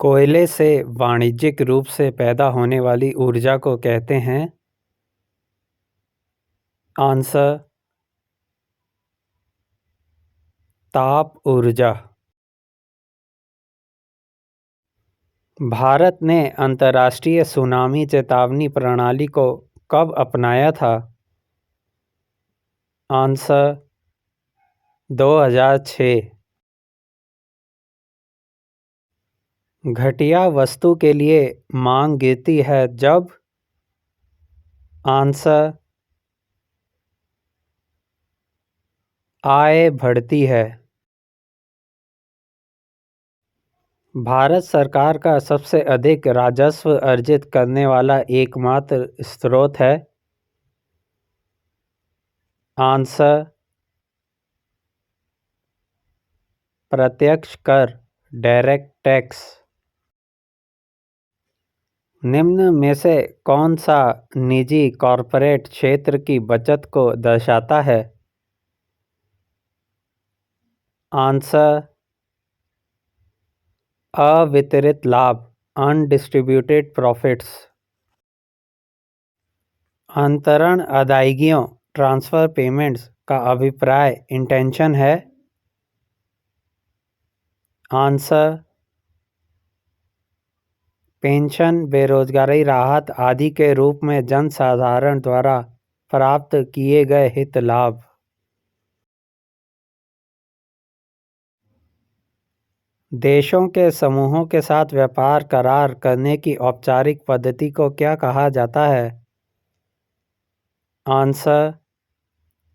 कोयले से वाणिज्यिक रूप से पैदा होने वाली ऊर्जा को कहते हैं। आंसर ताप ऊर्जा। भारत ने अंतर्राष्ट्रीय सुनामी चेतावनी प्रणाली को कब अपनाया था? आंसर 2006। घटिया वस्तु के लिए मांग गिरती है जब? आंसर आय बढ़ती है। भारत सरकार का सबसे अधिक राजस्व अर्जित करने वाला एकमात्र स्रोत है? आंसर प्रत्यक्ष कर, डायरेक्ट टैक्स। निम्न में से कौन सा निजी कॉर्पोरेट क्षेत्र की बचत को दर्शाता है? आंसर अवितरित लाभ, अनडिस्ट्रीब्यूटेड प्रॉफिट्स। अंतरण अदायगियों, ट्रांसफर पेमेंट्स का अभिप्राय इंटेंशन है? आंसर पेंशन, बेरोजगारी राहत आदि के रूप में जनसाधारण द्वारा प्राप्त किए गए हित लाभ। देशों के समूहों के साथ व्यापार करार करने की औपचारिक पद्धति को क्या कहा जाता है? Answer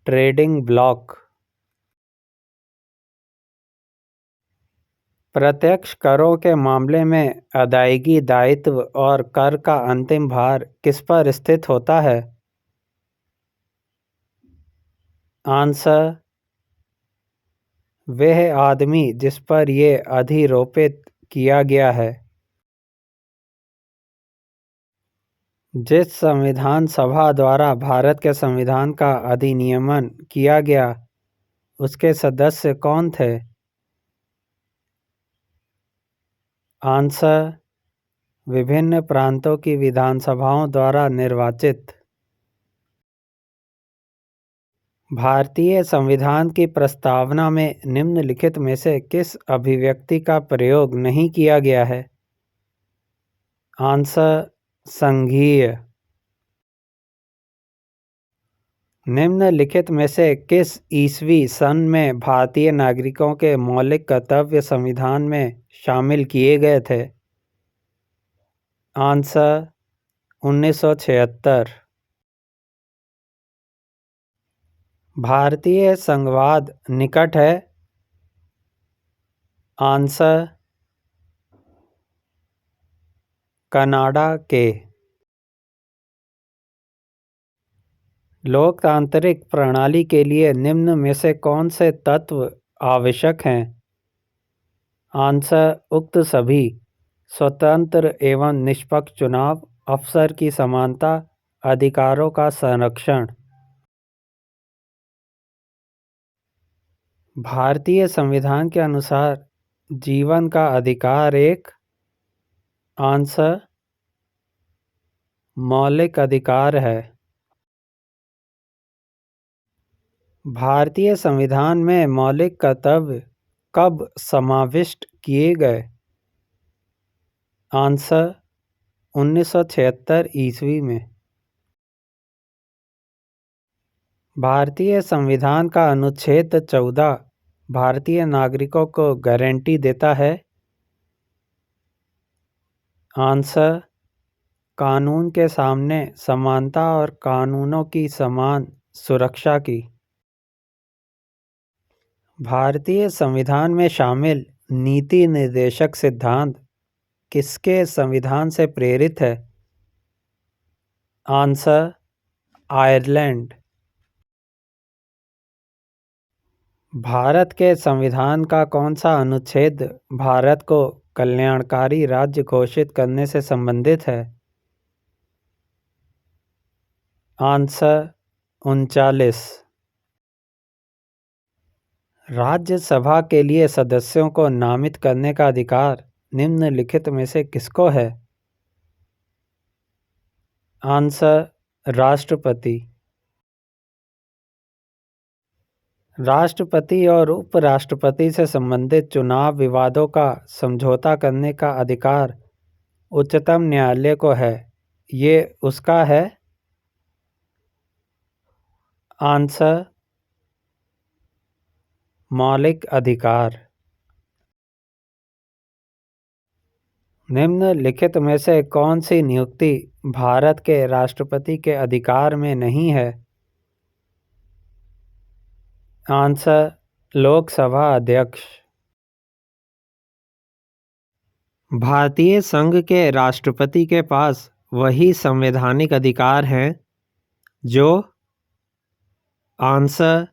trading block. प्रत्यक्ष करों के मामले में अदायगी दायित्व और कर का अंतिम भार किस पर स्थित होता है? आंसर वह आदमी जिस पर यह अधिरोपित किया गया है। जिस संविधान सभा द्वारा भारत के संविधान का अधिनियमन किया गया उसके सदस्य कौन थे? आंसर विभिन्न प्रांतों की विधानसभाओं द्वारा निर्वाचित। भारतीय संविधान की प्रस्तावना में निम्नलिखित में से किस अभिव्यक्ति का प्रयोग नहीं किया गया है? आंसर संघीय। निम्नलिखित में से किस ईस्वी सन में भारतीय नागरिकों के मौलिक कर्तव्य संविधान में शामिल किए गए थे? आंसर 1976। भारतीय संघवाद निकट है? आंसर कनाडा के। लोकतांत्रिक प्रणाली के लिए निम्न में से कौन से तत्व आवश्यक हैं? आंसर उक्त सभी। स्वतंत्र एवं निष्पक्ष चुनाव, अवसर की समानता, अधिकारों का संरक्षण। भारतीय संविधान के अनुसार जीवन का अधिकार एक? आंसर मौलिक अधिकार है। भारतीय संविधान में मौलिक कर्तव्य कब समाविष्ट किए गए? आंसर 1976 ईस्वी में। भारतीय संविधान का अनुच्छेद 14 भारतीय नागरिकों को गारंटी देता है? आंसर कानून के सामने समानता और कानूनों की समान सुरक्षा की। भारतीय संविधान में शामिल नीति निर्देशक सिद्धांत किसके संविधान से प्रेरित है? Answer Ireland. भारत के संविधान का कौन सा अनुच्छेद भारत को कल्याणकारी राज्य घोषित करने से संबंधित है? आंसर 39। राज्यसभा के लिए सदस्यों को नामित करने का अधिकार निम्नलिखित में से किसको है? आंसर राष्ट्रपति। राष्ट्रपति और उपराष्ट्रपति से संबंधित चुनाव विवादों का समझौता करने का अधिकार उच्चतम न्यायालय को है। ये उसका है? आंसर मौलिक अधिकार। निम्नलिखित में से कौन सी नियुक्ति भारत के राष्ट्रपति के अधिकार में नहीं है? आंसर लोकसभा अध्यक्ष। भारतीय संघ के राष्ट्रपति के पास वही संवैधानिक अधिकार हैं जो आंसर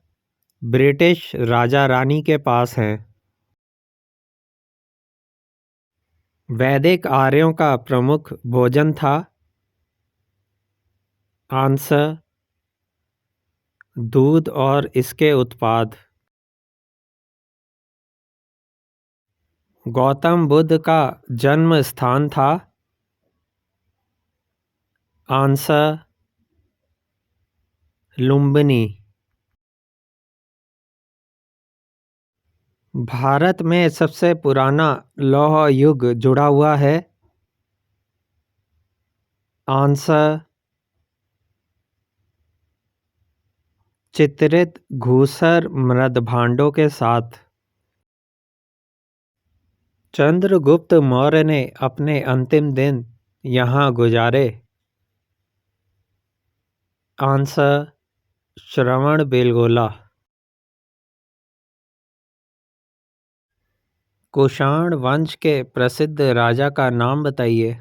ब्रिटिश राजा रानी के पास हैं। वैदिक आर्यों का प्रमुख भोजन था? आंसर दूध और इसके उत्पाद। गौतम बुद्ध का जन्म स्थान था? आंसर लुम्बिनी। भारत में सबसे पुराना लौह युग जुड़ा हुआ है? आंसर चित्रित घूसर मृदभांडों के साथ। चंद्रगुप्त मौर्य ने अपने अंतिम दिन यहाँ गुजारे? आंसर श्रवणबेलगोला। कुषाण वंश के प्रसिद्ध राजा का नाम बताइए।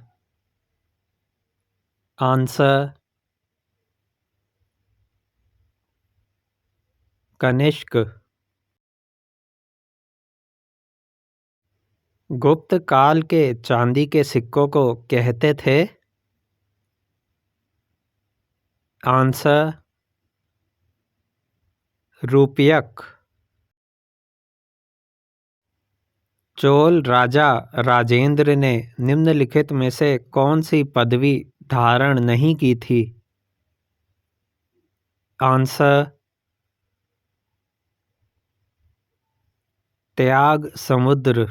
आंसर कनिष्क। गुप्त काल के चांदी के सिक्कों को कहते थे? आंसर रूपयक। चोल राजा राजेंद्र ने निम्नलिखित में से कौन सी पदवी धारण नहीं की थी? आंसर त्याग समुद्र।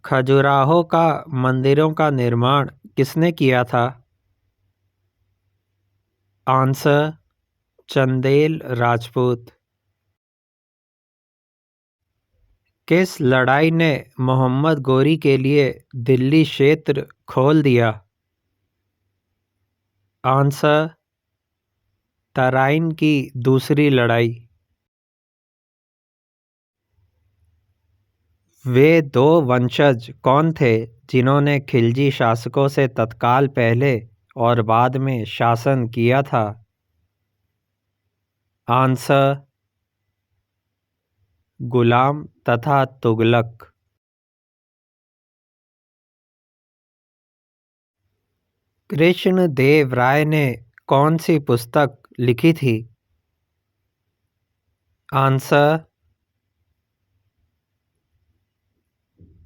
खजुराहो का मंदिरों का निर्माण किसने किया था? आंसर चंदेल राजपूत। किस लड़ाई ने मोहम्मद गोरी के लिए दिल्ली क्षेत्र खोल दिया? आंसर तराइन की दूसरी लड़ाई। वे दो वंशज कौन थे जिन्होंने खिलजी शासकों से तत्काल पहले और बाद में शासन किया था? आंसर गुलाम तथा तुगलक। कृष्ण देव राय ने कौन सी पुस्तक लिखी थी? आंसर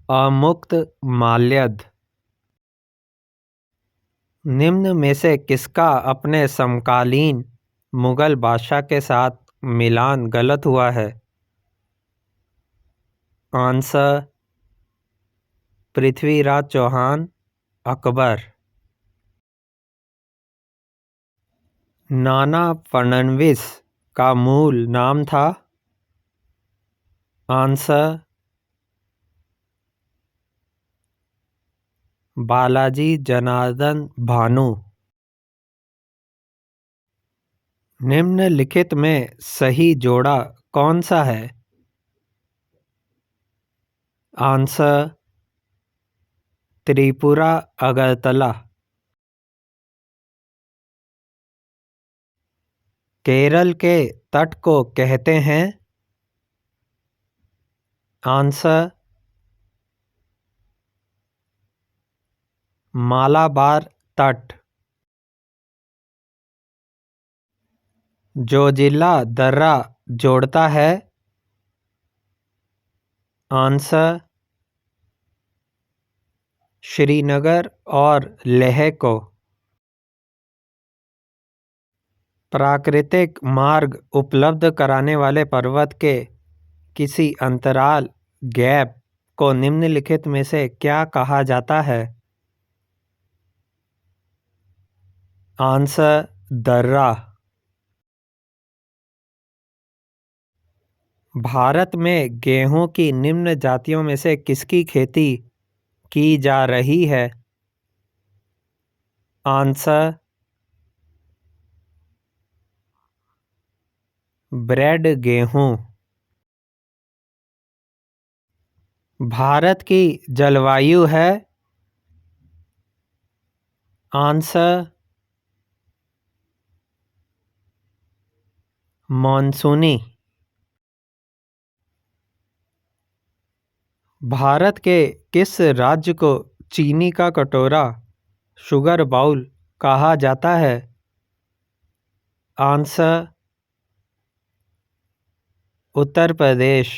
अमुक्त माल्यद। निम्न में से किसका अपने समकालीन मुगल बादशाह के साथ मिलान गलत हुआ है? आंसर पृथ्वीराज चौहान, अकबर। नाना फडणवीस का मूल नाम था? आंसर बालाजी जनार्दन भानु। निम्नलिखित में सही जोड़ा कौन सा है? आंसर त्रिपुरा अगरतला। केरल के तट को कहते हैं? आंसर मालाबार तट। जो जिला दर्रा जोड़ता है? आंसर श्रीनगर और लेह को प्राकृतिक मार्ग उपलब्ध कराने वाले पर्वत के किसी अंतराल गैप को निम्नलिखित में से क्या कहा जाता है? आंसर दर्रा। भारत में गेहूं की निम्न जातियों में से किसकी खेती की जा रही है? आंसर ब्रेड गेहूं। भारत की जलवायु है? आंसर मॉनसूनी। भारत के किस राज्य को चीनी का कटोरा शुगर बाउल कहा जाता है? आंसर उत्तर प्रदेश।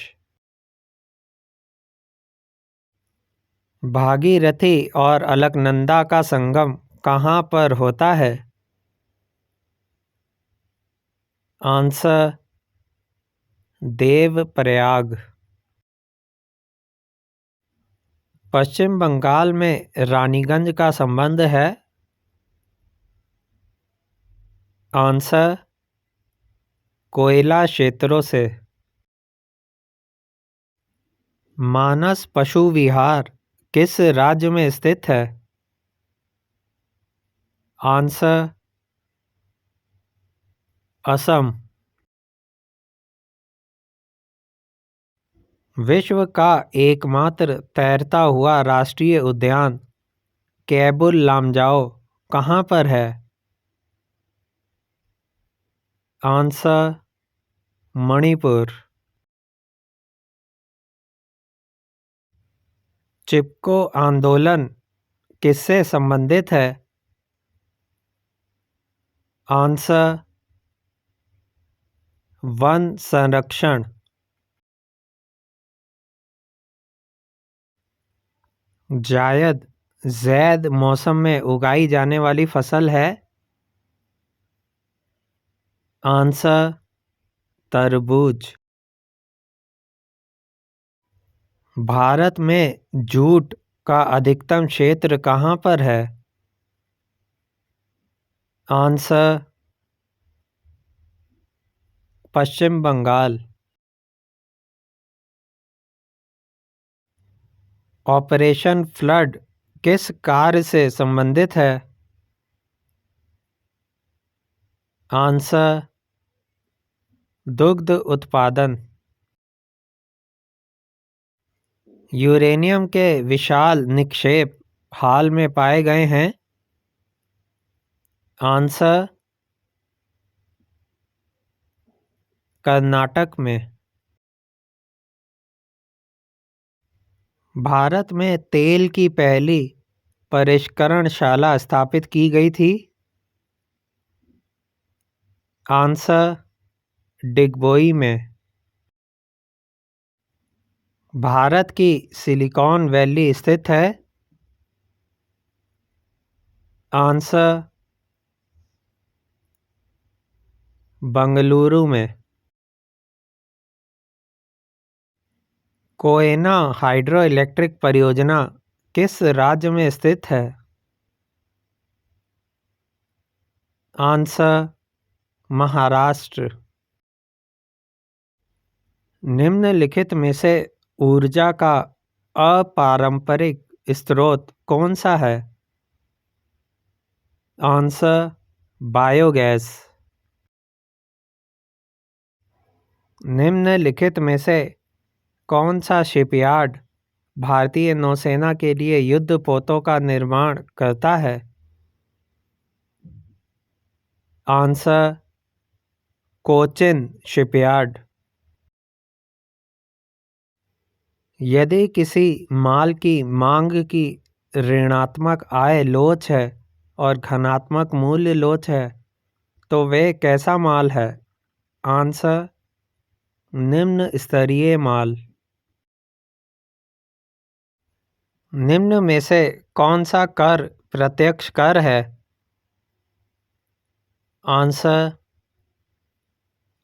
भागीरथी और अलकनंदा का संगम कहाँ पर होता है? आंसर देवप्रयाग। पश्चिम बंगाल में रानीगंज का संबंध है? आंसर कोयला क्षेत्रों से। मानस पशु विहार किस राज्य में स्थित है? आंसर असम। विश्व का एकमात्र तैरता हुआ राष्ट्रीय उद्यान कैबुल लामजाओ कहाँ पर है? आंसर मणिपुर। चिपको आंदोलन किससे संबंधित है? आंसर वन संरक्षण। जायद ज़ैद मौसम में उगाई जाने वाली फसल है? आंसर तरबूज। भारत में जूट का अधिकतम क्षेत्र कहाँ पर है? आंसर पश्चिम बंगाल। ऑपरेशन फ्लड किस कार्य से संबंधित है? आंसर दुग्ध उत्पादन। यूरेनियम के विशाल निक्षेप हाल में पाए गए हैं? आंसर कर्नाटक में। भारत में तेल की पहली परिष्करणशाला स्थापित की गई थी? आंसर डिगबोई में। भारत की सिलिकॉन वैली स्थित है? आंसर बंगलुरु में। कोयना हाइड्रो इलेक्ट्रिक परियोजना किस राज्य में स्थित है? आंसर महाराष्ट्र। निम्नलिखित में से ऊर्जा का अपारंपरिक स्रोत कौन सा है? Answer biogas. निम्नलिखित में से कौन सा शिपयार्ड भारतीय नौसेना के लिए युद्धपोतों का निर्माण करता है? Answer Cochin shipyard. यदि किसी माल की मांग की ऋणात्मक आय लोच है और धनात्मक मूल्य लोच है तो वे कैसा माल है? आंसर निम्न स्तरीय माल। निम्न में से कौन सा कर प्रत्यक्ष कर है? आंसर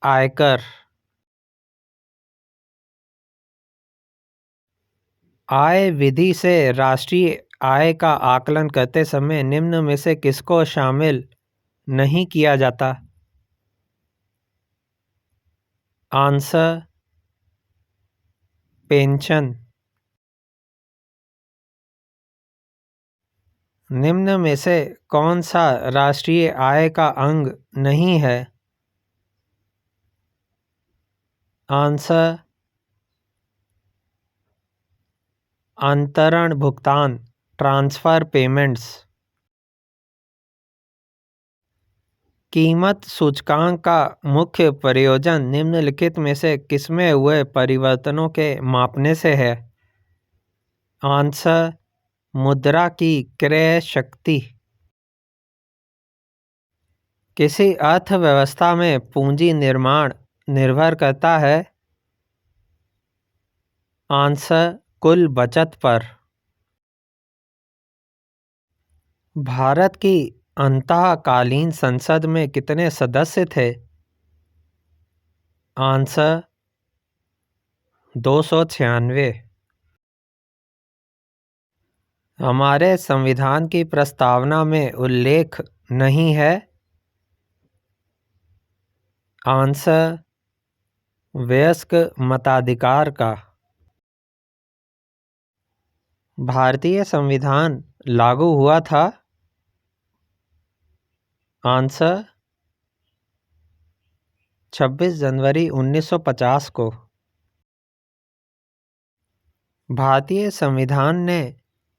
आयकर। आय विधि से राष्ट्रीय आय का आकलन करते समय निम्न में से किसको शामिल नहीं किया जाता? Answer pension. निम्न में से कौन सा राष्ट्रीय आय का अंग नहीं है? आंसर अंतरण भुगतान, ट्रांसफर पेमेंट्स। कीमत सूचकांक का मुख्य प्रयोजन निम्नलिखित में से किसमें हुए परिवर्तनों के मापने से है? आंसर मुद्रा की क्रय शक्ति। किसी अर्थव्यवस्था में पूंजी निर्माण निर्भर करता है? आंसर कुल बचत पर। भारत की अंतःकालीन संसद में कितने सदस्य थे? आंसर 296। हमारे संविधान की प्रस्तावना में उल्लेख नहीं है? आंसर वयस्क मताधिकार का। भारतीय संविधान लागू हुआ था? आंसर 26 जनवरी 1950 को। भारतीय संविधान ने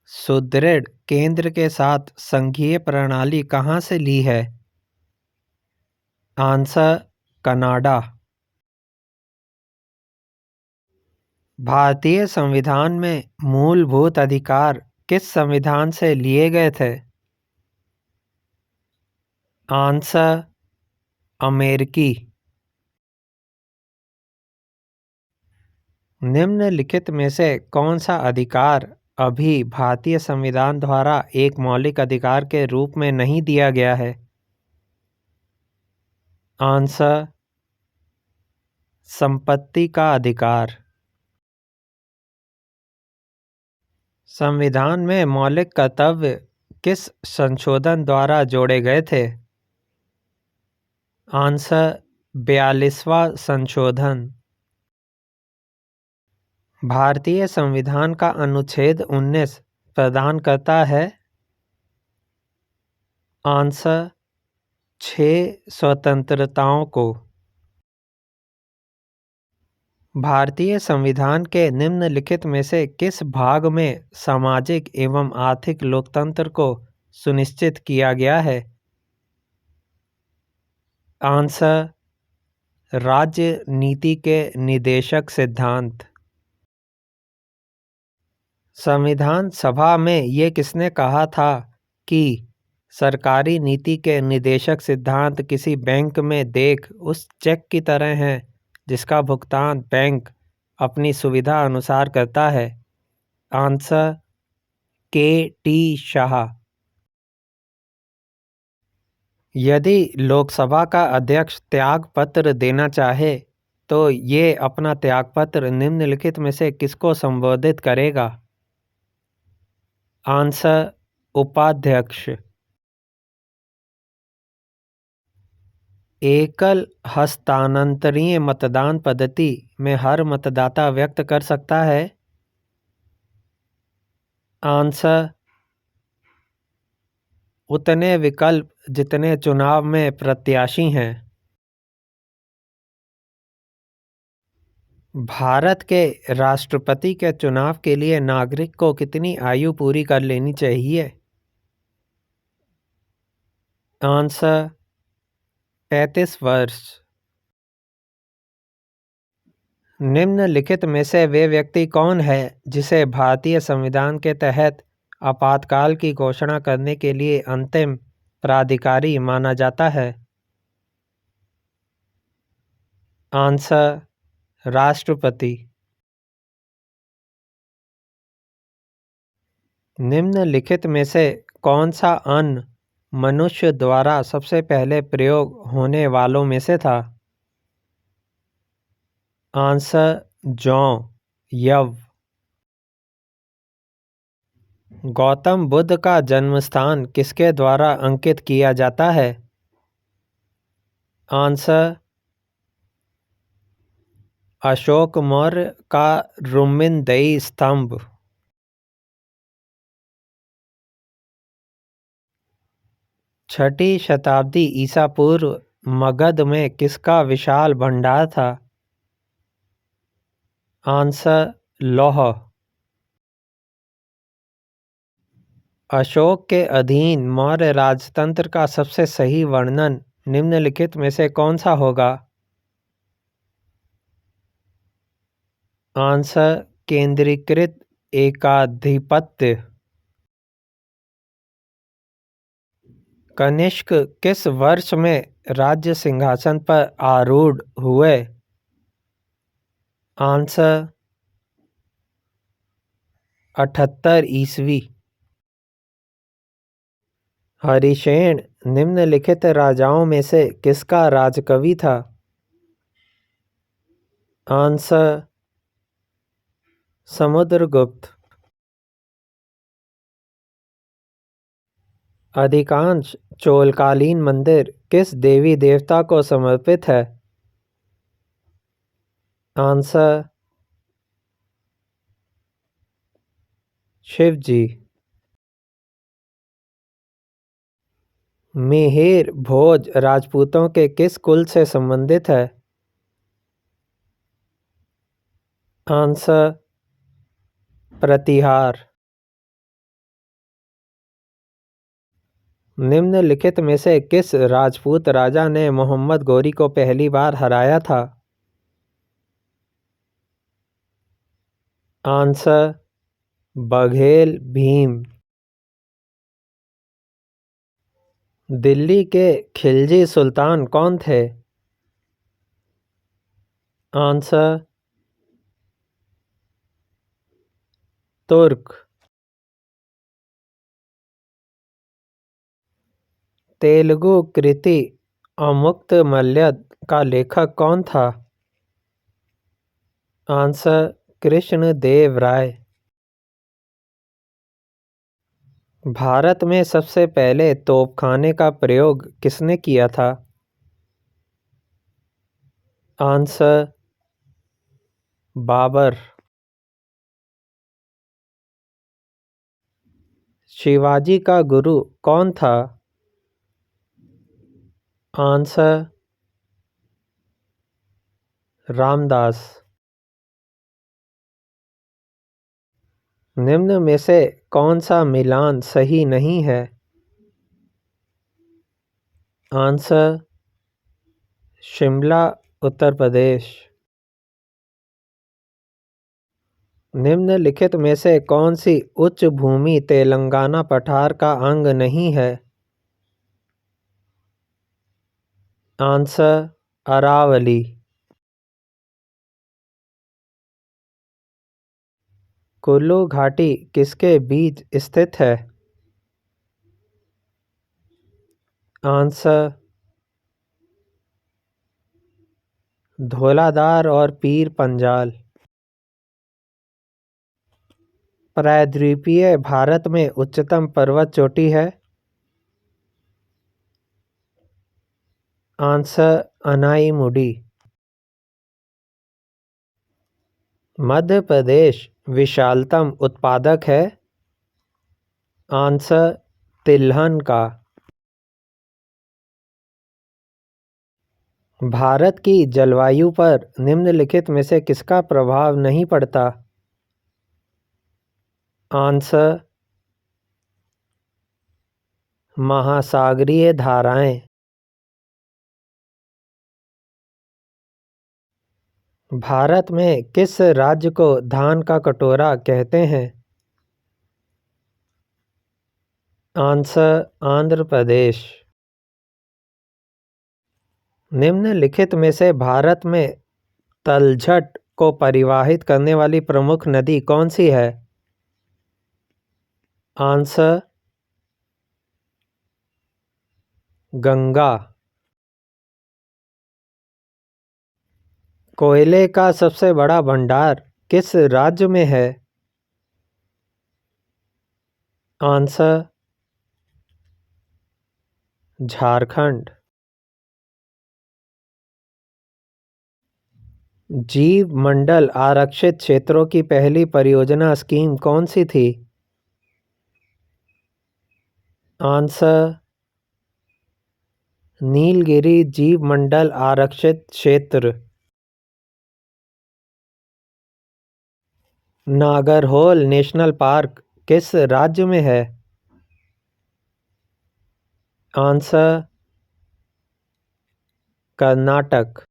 सुदृढ़ केंद्र के साथ संघीय प्रणाली कहाँ से ली है? Answer Canada. भारतीय संविधान में मूलभूत अधिकार किस संविधान से लिए गए थे? आंसर अमेरिकी। निम्नलिखित में से कौन सा अधिकार अभी भारतीय संविधान द्वारा एक मौलिक अधिकार के रूप में नहीं दिया गया है? आंसर संपत्ति का अधिकार। संविधान में मौलिक कर्तव्य किस संशोधन द्वारा जोड़े गए थे? आंसर 42वां संशोधन। भारतीय संविधान का अनुच्छेद 19 प्रदान करता है? आंसर 6 स्वतंत्रताओं को। भारतीय संविधान के निम्नलिखित में से किस भाग में सामाजिक एवं आर्थिक लोकतंत्र को सुनिश्चित किया गया है? आंसर राज्य नीति के निदेशक सिद्धांत। संविधान सभा में ये किसने कहा था कि सरकारी नीति के निदेशक सिद्धांत किसी बैंक में देख उस चेक की तरह हैं जिसका भुगतान बैंक अपनी सुविधा अनुसार करता है? आंसर के. टी. शाह। यदि लोकसभा का अध्यक्ष त्यागपत्र देना चाहे तो ये अपना त्यागपत्र निम्नलिखित में से किसको संबोधित करेगा? आंसर उपाध्यक्ष। एकल हस्तांतरणीय मतदान पद्धति में हर मतदाता व्यक्त कर सकता है? आंसर उतने विकल्प जितने चुनाव में प्रत्याशी हैं। भारत के राष्ट्रपति के चुनाव के लिए नागरिक को कितनी आयु पूरी कर लेनी चाहिए? आंसर 35 वर्ष। निम्नलिखित में से वे व्यक्ति कौन है जिसे भारतीय संविधान के तहत आपातकाल की घोषणा करने के लिए अंतिम प्राधिकारी माना जाता है? आंसर राष्ट्रपति। निम्नलिखित में से कौन सा अन्न मनुष्य द्वारा सबसे पहले प्रयोग होने वालों में से था? आंसर जौ, यव। गौतम बुद्ध का जन्म स्थान किसके द्वारा अंकित किया जाता है? आंसर अशोक मौर्य का रुमिनदई स्तंभ। छठी शताब्दी ईसा पूर्व मगध में किसका विशाल भंडार था? आंसर लौह। अशोक के अधीन मौर्य राजतंत्र का सबसे सही वर्णन निम्नलिखित में से कौन सा होगा? आंसर केंद्रीकृत एकाधिपत्य। कनिष्क किस वर्ष में राज्य सिंहासन पर आरूढ़ हुए? आंसर 78 ईस्वी। हरिशेन निम्नलिखित राजाओं में से किसका राजकवि था? आंसर समुद्रगुप्त। अधिकांश चोलकालीन मंदिर किस देवी देवता को समर्पित है? आंसर शिव जी। मिहिर भोज राजपूतों के किस कुल से संबंधित है? आंसर प्रतिहार। निम्नलिखित में से किस राजपूत राजा ने मोहम्मद गोरी को पहली बार हराया था? आंसर बघेल भीम। दिल्ली के खिलजी सुल्तान कौन थे? आंसर तुर्क। तेलुगु कृति अमुक्तमाल्यद का लेखक कौन था? आंसर कृष्ण देव राय। भारत में सबसे पहले तोपखाने का प्रयोग किसने किया था? आंसर बाबर। शिवाजी का गुरु कौन था? आंसर रामदास। निम्न में से कौन सा मिलान सही नहीं है? आंसर शिमला उत्तर प्रदेश। निम्नलिखित में से कौन सी उच्च भूमि तेलंगाना पठार का अंग नहीं है? आंसर अरावली। कुल्लू घाटी किसके बीच स्थित है? आंसर धौलाधार और पीर पंजाल। प्रायद्वीपीय भारत में उच्चतम पर्वत चोटी है? आंसर अनाईमुडी। मध्य प्रदेश विशालतम उत्पादक है? आंसर तिलहन का। भारत की जलवायु पर निम्नलिखित में से किसका प्रभाव नहीं पड़ता? आंसर महासागरीय धाराएं। भारत में किस राज्य को धान का कटोरा कहते हैं? आंसर आंध्र प्रदेश। निम्नलिखित में से भारत में तलछट को परिवाहित करने वाली प्रमुख नदी कौन सी है? आंसर गंगा। कोयले का सबसे बड़ा भंडार किस राज्य में है? आंसर झारखंड। जीव मंडल आरक्षित क्षेत्रों की पहली परियोजना स्कीम कौन सी थी? आंसर नीलगिरी जीव मंडल आरक्षित क्षेत्र। नागरहोल नेशनल पार्क किस राज्य में है? आंसर कर्नाटक।